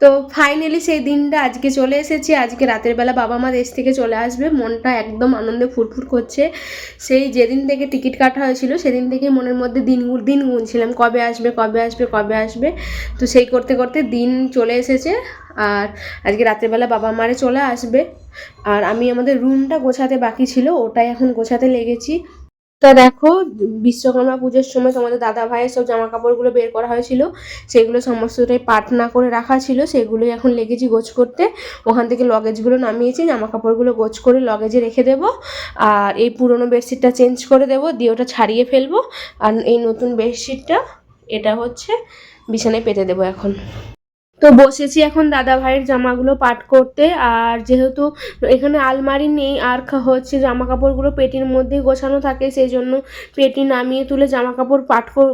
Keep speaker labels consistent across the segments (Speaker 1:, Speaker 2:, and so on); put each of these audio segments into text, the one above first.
Speaker 1: তো ফাইনালি সেই দিনটা আজকে চলে এসেছে। আজকে রাতের বেলা বাবা মা দেশ থেকে চলে আসবে, মনটা একদম আনন্দে ফুরফুর করছে। সেই যেদিন থেকে টিকিট কাটা হয়েছিল সেদিন থেকে মনের মধ্যে দিন গুনছিলাম, কবে আসবে কবে আসবে কবে আসবে। তো সেই করতে করতে দিন চলে এসেছে। আর আজকে রাতের বেলা বাবা মারে চলে আসবে। আর আমি আমাদের রুমটা গোছাতে বাকি ছিল, ওটাই এখন গোছাতে লেগেছি। তা দেখো, বিশ্বকর্মা পুজোর সময় তোমাদের দাদা ভাইয়ের সব জামা কাপড়গুলো বের করা হয়েছিল, সেগুলো সমস্তটাই পাট না করে রাখা ছিল, সেগুলোই এখন লেগেছি গোছ করতে। ওখান থেকে লগেজগুলো নামিয়েছি, জামা কাপড়গুলো গোছ করে লগেজে রেখে দেবো। আর এই পুরনো বেডশিটটা চেঞ্জ করে দেবো, দিয়ে ওটা ছাড়িয়ে ফেলবো। আর এই নতুন বেডশিটটা, এটা হচ্ছে বিছানায় পেতে দেবো এখন। তো বসেছি এখন দাদা ভাইয়ের জামাগুলো পাট করতে। আর যেহেতু এখানে আলমারি নেই, আর হচ্ছে জামা কাপড়গুলো পেটির মধ্যেই গোছানো থাকে, সেই জন্য পেটি নামিয়ে তুলে জামা কাপড়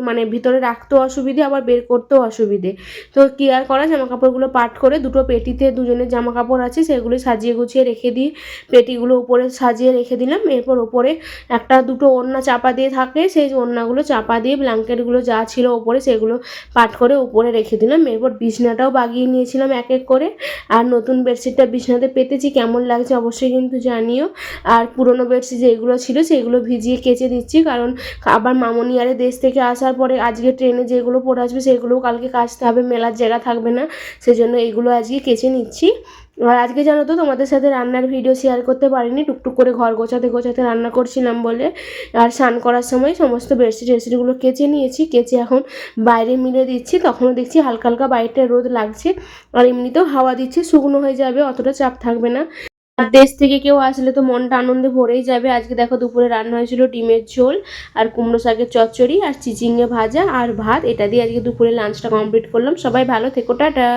Speaker 1: মানে ভিতরে রাখতেও অসুবিধে, আবার বের করতেও অসুবিধে। তো কি আর করা, জামা কাপড়গুলো পাট করে দুটো পেটিতে দুজনের জামা কাপড় আছে, সেগুলো সাজিয়ে গুছিয়ে রেখে দিই। পেটিগুলো উপরে সাজিয়ে রেখে দিলাম। এরপর ওপরে একটা দুটো ওড়না চাপা দিয়ে থাকে, সেই ওড়নাগুলো চাপা দিয়ে ব্ল্যাঙ্কেটগুলো যা ছিল ওপরে সেগুলো পাট করে উপরে রেখে দিলাম। এরপর বিছনাটাও বাগিয়ে নিয়েছিলাম এক এক করে। আর নতুন বেডশিটটা বিছনাতে পেতেছি, কেমন লাগছে অবশ্যই কিন্তু জানিও। আর পুরনো বেডশিট যেগুলো ছিল সেগুলো ভিজিয়ে কেচে দিচ্ছি, কারণ আবার মামনি আরে দেশ থেকে আসার পরে আজকে ট্রেনে যেগুলো পরে আসবে সেগুলোও কালকে কাচতে হবে, মেলার জায়গা থাকবে না, সেজন্য এইগুলো আজকে কেচে নিচ্ছি। আর আজকে জানো তো তোমাদের সাথে রান্নার ভিডিও শেয়ার করতে পারিনি, টুকটুক করে ঘর গোছাতে গোছাতে রান্না করছিলাম বলে। আর স্নান করার সময় সমস্ত বেডশিটগুলো কেচে নিয়েছি, কেচে এখন বাইরে মিলে দিচ্ছি। তখনও দেখছি হালকা হালকা বাইরেটা রোদ লাগছে, আর এমনিতেও হাওয়া দিচ্ছে, শুকনো হয়ে যাবে, অতটা চাপ থাকবে না। আর দেশ থেকে কেউ আসলে তো মনটা আনন্দে ভরেই যাবে। আজকে দেখো দুপুরে রান্না হয়েছিল ডিমের ঝোল আর কুমড়ো শাকের চচ্চড়ি আর চিচিঙ্গে ভাজা আর ভাত, এটা দিয়ে আজকে দুপুরে লাঞ্চটা কমপ্লিট করলাম। সবাই ভালো থেকো, টাটা।